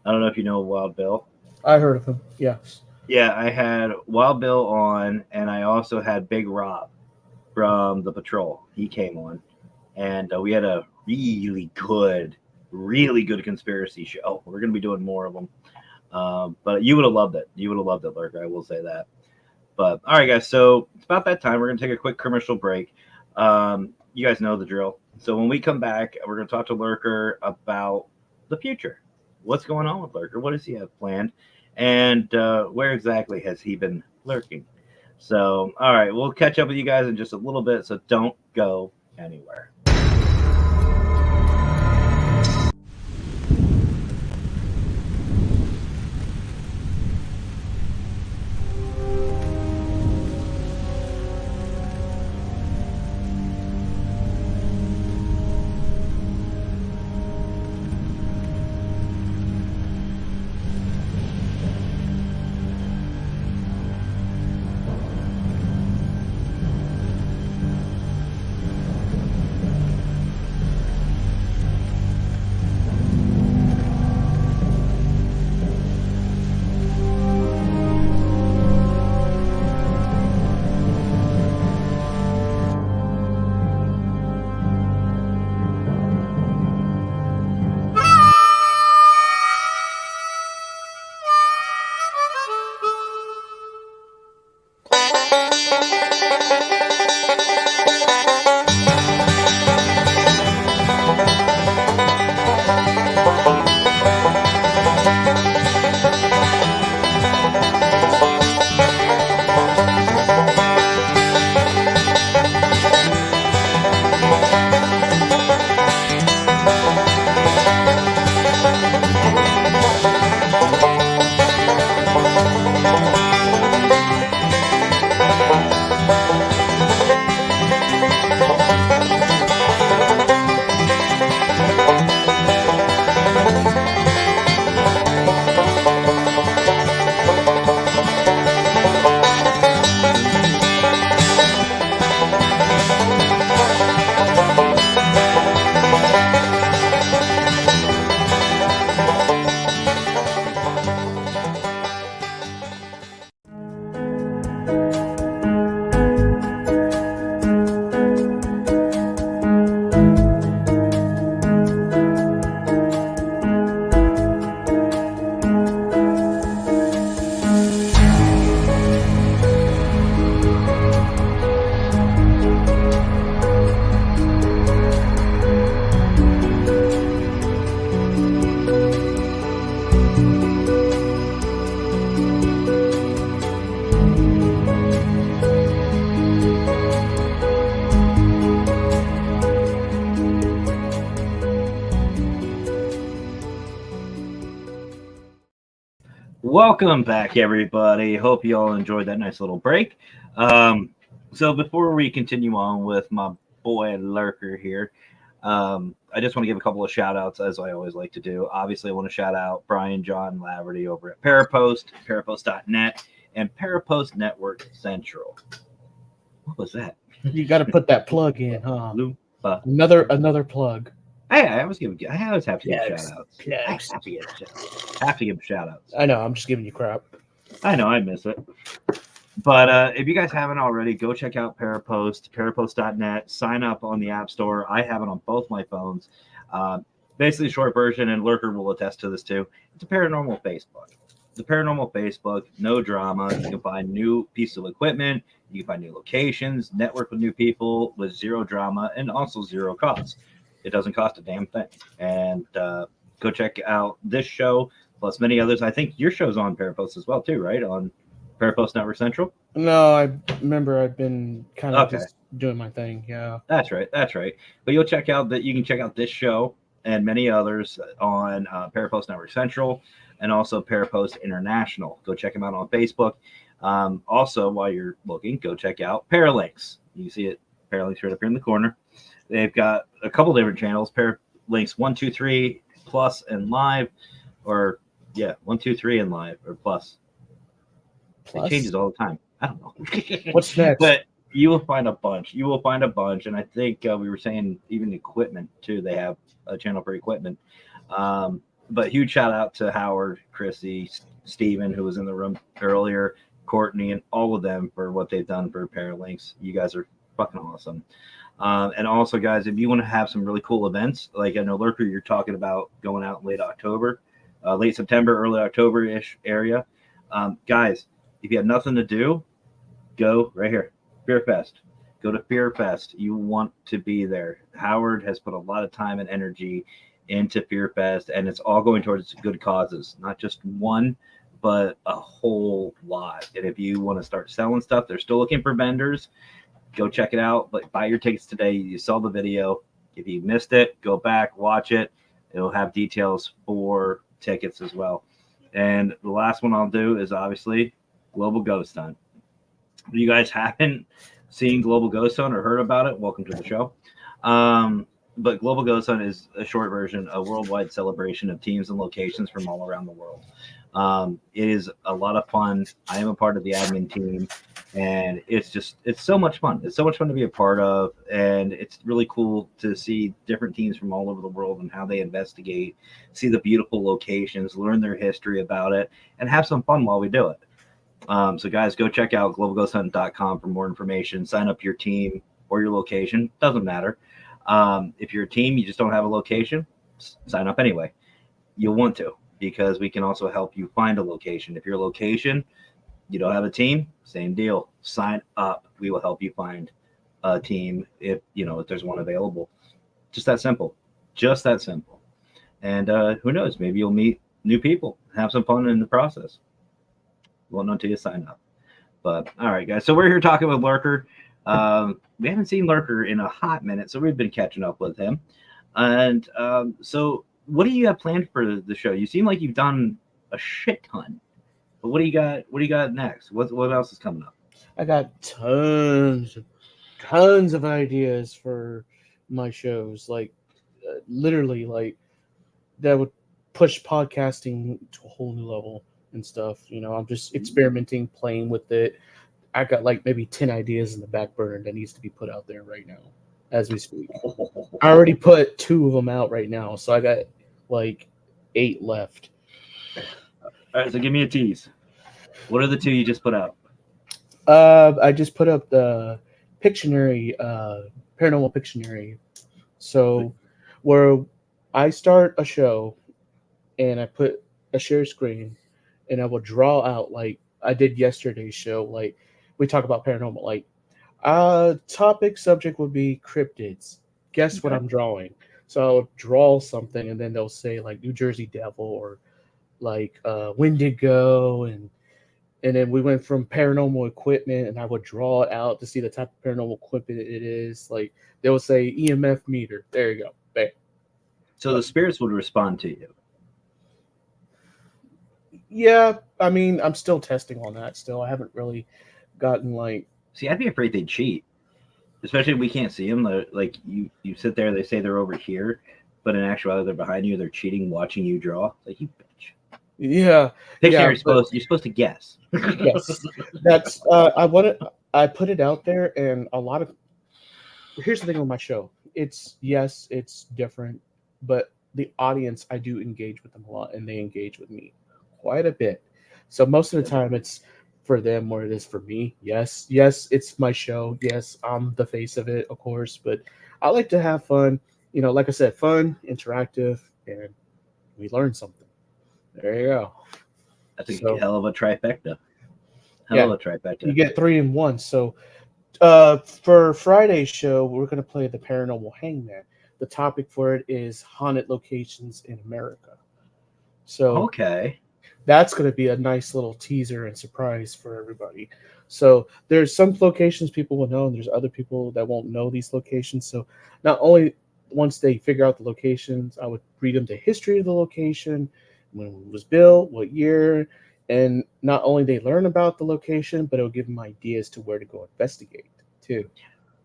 I don't know if you know Wild Bill. I heard of him. Yes. Yeah, I had Wild Bill on, and I also had Big Rob from the Patrol. He came on, and we had a really good conspiracy show. We're going to be doing more of them. But you would have loved it. You would have loved it, Lurker. I will say that. But all right, guys. So it's about that time. We're going to take a quick commercial break. You guys know the drill. So when we come back, we're going to talk to Lurker about the future. What's going on with Lurker? What does he have planned? And where exactly has he been lurking? So, all right, we'll catch up with you guys in just a little bit. So don't go anywhere. Welcome back, everybody. Hope you all enjoyed that nice little break. So before we continue on with my boy Lurker here, I just want to give a couple of shout outs, as I always like to do. Obviously, I want to shout out Brian John Laverty over at Parapost, parapost.net, and Parapost Network Central. What was that? You got to put that plug in, huh? Lupa. Another plug. Hey, I always have to give shout outs. Plugs. Have to give shout outs. I know. I'm just giving you crap. I know. I miss it. But if you guys haven't already, go check out Parapost, parapost.net. Sign up on the App Store. I have it on both my phones. Basically, short version, and Lurker will attest to this too. It's a paranormal Facebook. the Paranormal Facebook, no drama. You can find new pieces of equipment. You can find new locations, network with new people with zero drama and also zero cost. It doesn't cost a damn thing. And go check out this show plus many others. I think your show's on Parapost as well too, right? On Parapost Network Central. No, I remember I've been kind of Okay. just doing my thing. Yeah. That's right. That's right. But you'll check out that you can check out this show and many others on Parapost Network Central and also Parapost International. Go check them out on Facebook. Also, while you're looking, go check out Paralinks. You see it, Paralinks right up here in the corner. They've got a couple different channels, Paralinks 1, 2, 3 plus and live, or 1, 2, 3 and live or plus. It changes all the time. I don't know. What's next? But you will find a bunch. You will find a bunch. And I think we were saying even equipment too. They have a channel for equipment. But huge shout out to Howard, Chrissy, Steven, who was in the room earlier, Courtney, and all of them for what they've done for Paralinks. You guys are fucking awesome. And also, guys, if you want to have some really cool events, like I know Lurker, you're talking about going out in late October, late September, early October-ish area. Guys, if you have nothing to do, go right here, Fear Fest. Go to Fear Fest. You want to be there. Howard has put a lot of time and energy into Fear Fest, and it's all going towards good causes, not just one, but a whole lot. And if you want to start selling stuff, they're still looking for vendors. Go check it out. But buy your tickets today. You saw the video. If you missed it, go back, watch it. It'll have details for tickets as well. And the last one I'll do is obviously Global Ghost Hunt. If you guys haven't seen Global Ghost Hunt or heard about it, welcome to the show. But Global Ghost Hunt is a short version, a worldwide celebration of teams and locations from all around the world. It is a lot of fun. I am a part of the admin team, and it's so much fun. It's so much fun to be a part of, and it's really cool to see different teams from all over the world and how they investigate, see the beautiful locations, learn their history about it, and have some fun while we do it. So guys, go check out globalghosthunt.com for more information. Sign up your team or your location. Doesn't matter. If you're a team, you just don't have a location, sign up anyway. You'll want to, because we can also help you find a location. If your location, you don't have a team, same deal. Sign up. We will help you find a team if there's one available. Just that simple. Just that simple. And who knows? Maybe you'll meet new people, have some fun in the process. Won't know until you sign up. But all right, guys. So we're here talking with Lurker. We haven't seen Lurker in a hot minute, so we've been catching up with him. And so what do you have planned for the show? You seem like you've done a shit ton. But what do you got? What do you got next? What else is coming up? I got tons of ideas for my shows, literally, that would push podcasting to a whole new level and stuff. I'm just experimenting, playing with it. I got maybe 10 ideas in the back burner that needs to be put out there right now as we speak. I already put 2 of them out right now, so I got 8 left. All right, so give me a tease. What are the 2 you just put out? I just put up the Pictionary, Paranormal Pictionary. So where I start a show and I put a share screen and I will draw out like I did yesterday's show. We talk about paranormal, topic subject would be cryptids. Guess what I'm drawing? So I'll draw something and then they'll say New Jersey Devil or Wendigo, and then we went from paranormal equipment, and I would draw it out to see the type of paranormal equipment it is. They will say EMF meter. There you go. Bam. So the spirits would respond to you. Yeah, I mean, I'm still testing on that. Still, I haven't really gotten See, I'd be afraid they'd cheat, especially if we can't see them. You sit there, they say they're over here, but in actuality they're behind you. They're cheating, watching you draw. You bitch. Yeah. Pictionary, you're supposed to guess. Yes, that's I put it out there, and a lot of. Here's the thing on my show. It's different, but the audience, I do engage with them a lot, and they engage with me quite a bit. So most of the time, it's for them more it is for me. Yes, it's my show. Yes, I'm the face of it, of course, but I like to have fun. Like I said, fun, interactive, and we learn something. There you go. That's a So- hell of a trifecta. Yeah. Hell of a trifecta. You get 3 in 1. So for Friday's show, we're going to play the Paranormal Hangman. The topic for it is haunted locations in America. So Okay. that's going to be a nice little teaser and surprise for everybody. So there's some locations people will know, and there's other people that won't know these locations. So not only once they figure out the locations, I would read them the history of the location, when it was built, what year, and not only they learn about the location, but it'll give them ideas to where to go investigate too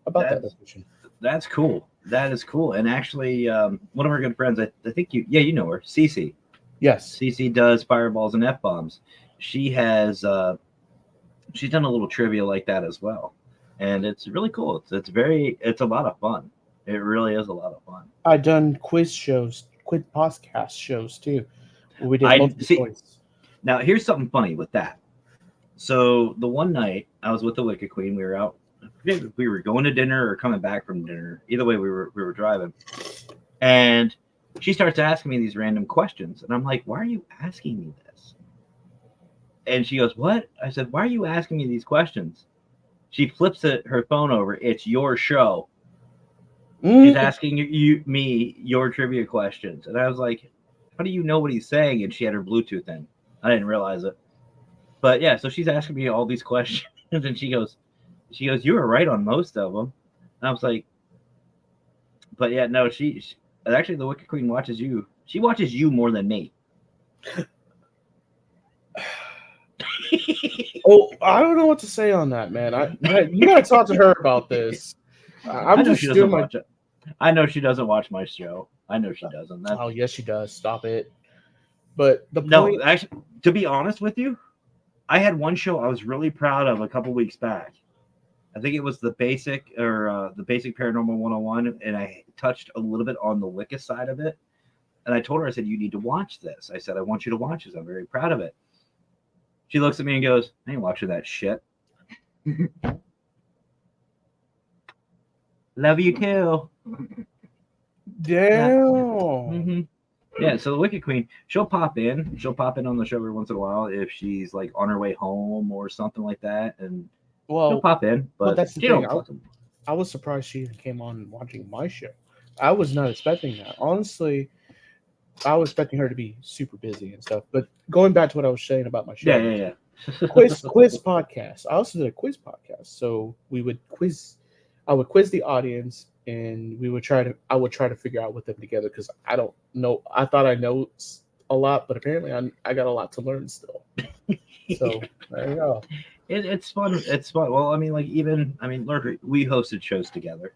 about that That's- location. That's cool. That is cool. And actually, one of our good friends, I think you know her, Cece. Yes. Cece does fireballs and F bombs. She has she's done a little trivia like that as well, and it's really cool. It's a lot of fun. It really is a lot of fun. I've done quiz podcast shows too. We did I multiple see. choice. Now, here's something funny with that. So the one night I was with the Wicked Queen, we were out. I forget if we were going to dinner or coming back from dinner. Either way, we were driving, and she starts asking me these random questions, and I'm like, "Why are you asking me this?" And she goes, "What?" I said, "Why are you asking me these questions?" She flips her phone over. It's your show. She's asking me your trivia questions, and I was like, "How do you know what he's saying?" And she had her Bluetooth in. I didn't realize it, but yeah. So she's asking me all these questions, and she goes, "You were right on most of them." And I was like, "But yeah, no, she actually the Wicked Queen watches you. She watches you more than me." Oh, I don't know what to say on that, man. You gotta talk to her about this. I'm I know just she doesn't doing my. watch it. I know she doesn't watch my show. I know she doesn't. That's, Oh yes, she does. Stop it. But the no, point. actually, to be honest with you, I had one show I was really proud of a couple weeks back. I think it was the basic paranormal 101, and I touched a little bit on the Wicca side of it. And I told her, I said, "You need to watch this." I said, "I want you to watch this. I'm very proud of it." She looks at me and goes, "I ain't watching that shit." Love you too. Damn. Mm-hmm. Yeah, so the Wicked Queen, she'll pop in. She'll pop in on the show every once in a while if she's like on her way home or something like that, and she'll Well, pop in. But that's the she thing. don't fucking- I was surprised she even came on watching my show. I was not expecting that. Honestly, I was expecting her to be super busy and stuff. But going back to what I was saying about my show, Yeah. quiz podcast. I also did a quiz podcast, so we would quiz. I would quiz the audience, and I would try to figure out with them together because I don't know. I thought I know a lot, but apparently I got a lot to learn still. So there you go. It's fun. It's fun. Well, I mean, Lurker, we hosted shows together,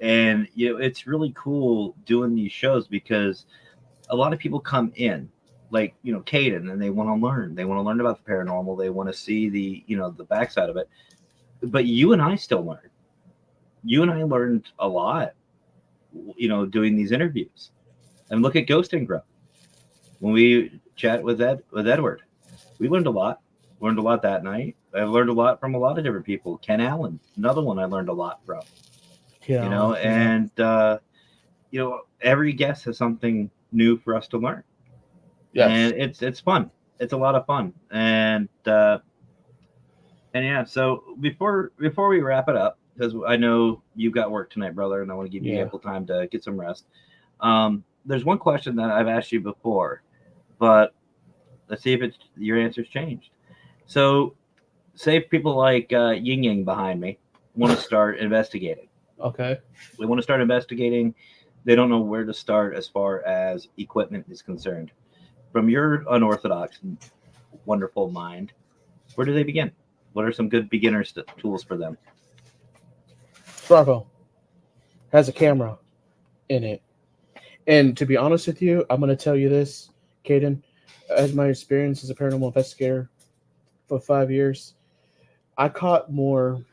and it's really cool doing these shows because a lot of people come in, like Caden, and they want to learn. They want to learn about the paranormal. They want to see the the backside of it. But you and I still learn. You and I learned a lot, doing these interviews. And look at Ghost and Grow. When we chat with Edward, we learned a lot. Learned a lot that night. I've learned a lot from a lot of different people. Ken Allen, another one I learned a lot from. Yeah, And every guest has something new for us to learn. yes. And it's fun. It's a lot of fun. And yeah, so before we wrap it up, because I know you've got work tonight, brother, and I want to give you ample time to get some rest. There's one question that I've asked you before, but let's see if your answer's changed. So, say people like Ying Yang behind me want to start investigating. Okay. They want to start investigating. They don't know where to start as far as equipment is concerned. From your unorthodox and wonderful mind, where do they begin? What are some good beginner tools for them? Bravo has a camera in it. And to be honest with you, I'm going to tell you this, Caden, as my experience as a paranormal investigator for 5 years, I caught more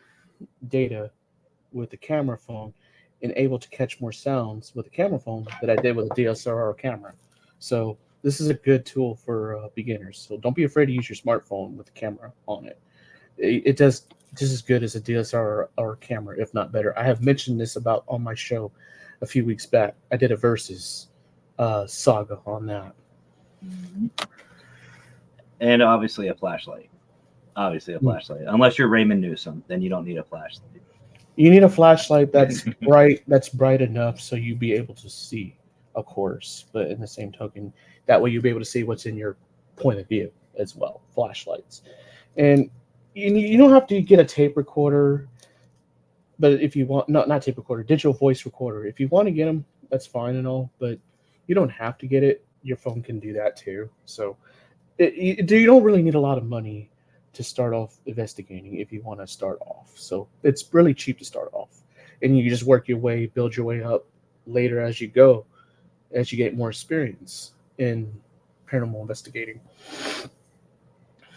data with the camera phone and able to catch more sounds with the camera phone than I did with a DSLR camera. So this is a good tool for beginners. So don't be afraid to use your smartphone with the camera on it. It does just as good as a DSLR or camera, if not better. I have mentioned this about on my show a few weeks back. I did a versus saga on that. And obviously a flashlight. Unless you're Raymond Newsom, then you don't need a flashlight. You need a flashlight that's bright enough so you be able to see, of course. But in the same token, that way you'll be able to see what's in your point of view as well. Flashlights, and you don't have to get a tape recorder. But if you want, not tape recorder, digital voice recorder. If you want to get them, that's fine and all. But you don't have to get it. Your phone can do that too. So you don't really need a lot of money to start off investigating if you want to start off. So it's really cheap to start off, and you just work your way, build your way up later as you go, as you get more experience in paranormal investigating.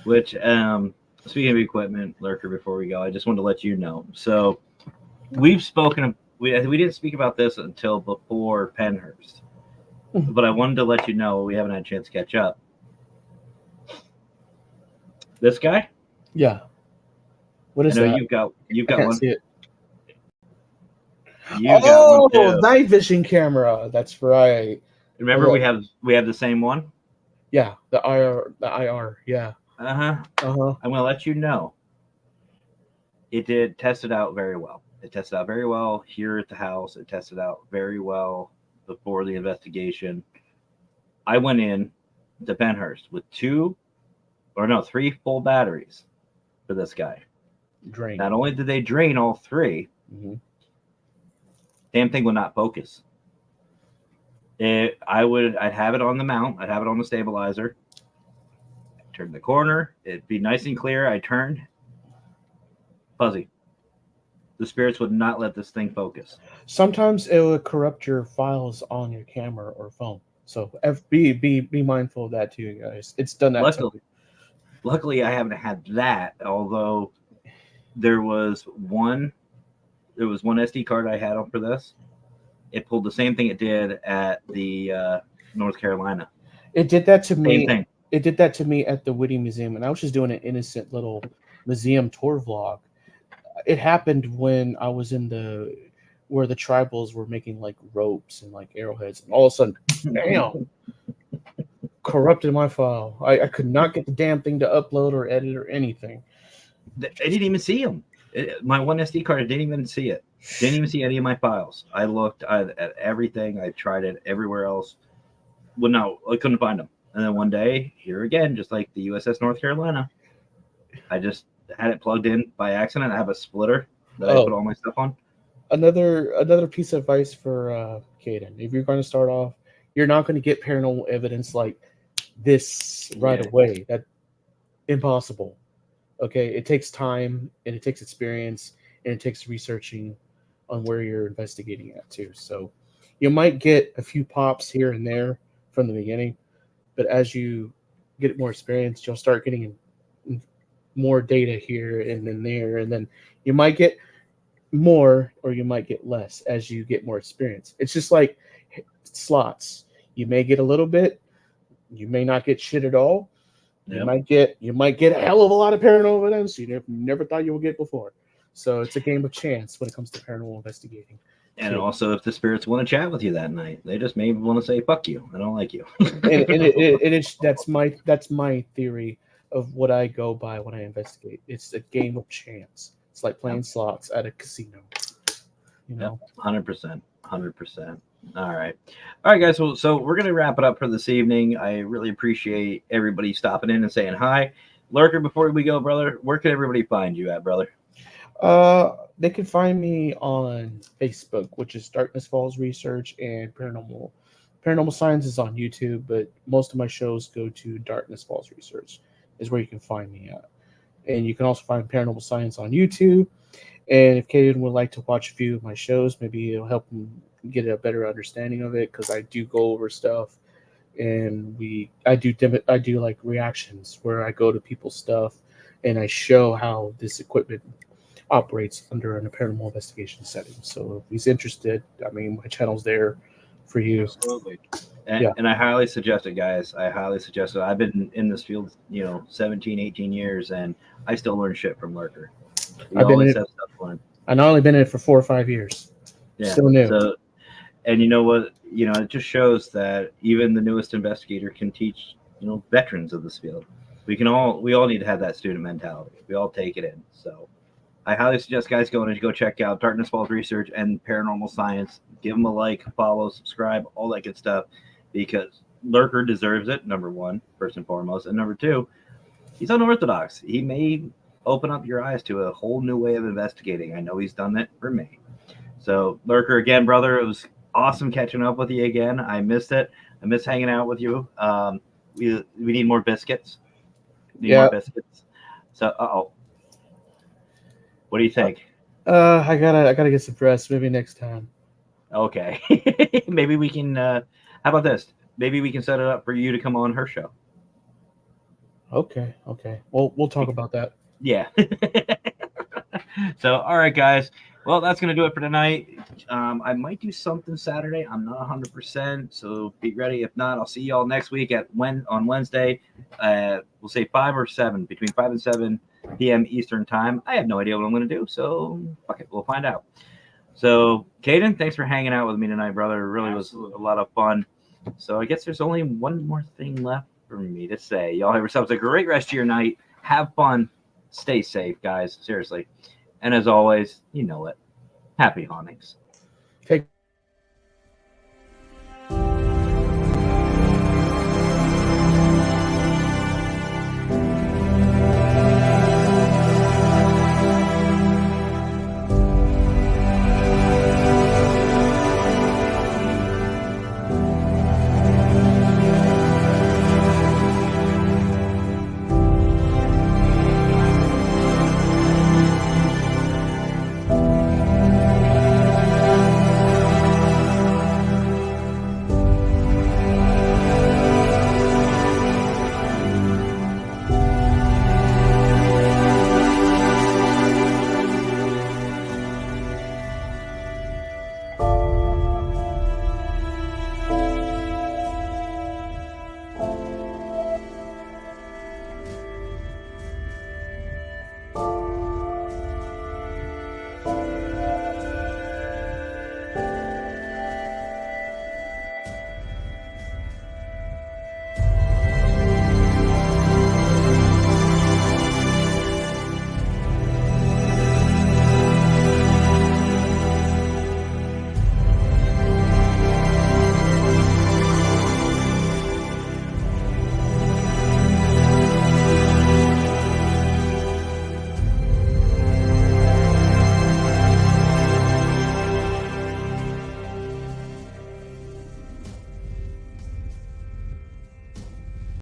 Which, speaking of equipment, Lurker, before we go, I just wanted to let you know. So we've spoken, we didn't speak about this until before Pennhurst, but I wanted to let you know we haven't had a chance to catch up. This guy? Yeah. What is I know that? you've I got can't one. see it. You've got one too. Night vision camera. That's right. Remember Okay. we have the same one? Yeah, the IR. Yeah. Uh-huh. Uh-huh. I'm gonna let you know. It did test it out very well. It tested out very well here at the house. It tested out very well before the investigation. I went in to Pennhurst with 3 full batteries for this guy. Drain. Not only did they drain all 3, damn thing would not focus. I'd have it on the mount. I'd have it on the stabilizer. Turn the corner. It'd be nice and clear. I turned. Fuzzy. The spirits would not let this thing focus. Sometimes it will corrupt your files on your camera or phone. So be mindful of that too, guys. It's done that. Luckily, I haven't had that. Although there was one SD card I had on for this. It pulled the same thing it did at the North Carolina. It did that to me. Same thing. It did that to me at the Whitty Museum, and I was just doing an innocent little museum tour vlog. It happened when I was in where the tribals were making like ropes and like arrowheads, and all of a sudden, bam, corrupted my file. I could not get the damn thing to upload or edit or anything. I didn't even see them. My one SD card, I didn't even see it. Didn't even see any of my files. I looked at everything. I tried it everywhere else. I couldn't find them. And then one day, here again, just like the USS North Carolina, I just had it plugged in by accident. I have a splitter that I put all my stuff on. Another piece of advice for Caden. If you're going to start off, you're not going to get paranormal evidence like this right away. That's impossible. Okay, it takes time and it takes experience and it takes researching on where you're investigating at too. So you might get a few pops here and there from the beginning, but as you get more experience, you'll start getting more data here and then there, and then you might get more or you might get less as you get more experience. It's just like slots. You may get a little bit, you may not get shit at all. You might get a hell of a lot of paranormal evidence you never thought you would get before. So it's a game of chance when it comes to paranormal investigating. And also, if the spirits want to chat with you that night, they just may want to say "fuck you," I don't like you. That's my theory of what I go by when I investigate. It's a game of chance. It's like playing slots at a casino. 100%. All right, guys. So we're gonna wrap it up for this evening. I really appreciate everybody stopping in and saying hi. Lurker, before we go, brother, where can everybody find you at, brother? They can find me on Facebook, which is Darkness Falls Research, and Paranormal Science is on YouTube, but most of my shows go to Darkness Falls Research is where you can find me at. And you can also find Paranormal Science on YouTube. And if Caden would like to watch a few of my shows, maybe it'll help him get a better understanding of it, because I do go over stuff, and I do like reactions where I go to people's stuff and I show how this equipment operates under a paranormal investigation setting. So if he's interested, my channel's there for you. Absolutely. And I highly suggest it, guys. I've been in this field, 17, 18 years, and I still learn shit from Lurker. I've not only been in it for 4 or 5 years. Yeah. Still new. So, and you know what? It just shows that even the newest investigator can teach, veterans of this field. we all need to have that student mentality. We all take it in. So I highly suggest guys go check out Darkness Falls Research and Paranormal Science. Give them a like, follow, subscribe, all that good stuff, because Lurker deserves it. Number one, first and foremost, and number two, he's unorthodox. He may open up your eyes to a whole new way of investigating. I know he's done that for me. So Lurker, again, brother, it was awesome catching up with you again. I missed it. I miss hanging out with you. We need more biscuits. More biscuits. So, what do you think? I gotta get some rest. Maybe next time. Okay. Maybe we can. How about this? Maybe we can set it up for you to come on her show. Okay. Well, we'll talk about that. Yeah. So, all right, guys. Well, that's going to do it for tonight. I might do something Saturday. I'm not 100%, so be ready. If not, I'll see y'all next week on Wednesday. We'll say 5 or 7, between 5 and 7 p.m. Eastern time. I have no idea what I'm going to do, so fuck it. We'll find out. So, Caden, thanks for hanging out with me tonight, brother. It really was a lot of fun. So I guess there's only one more thing left for me to say. Y'all have yourselves a great rest of your night. Have fun. Stay safe, guys. Seriously. And as always, you know it. Happy hauntings. Take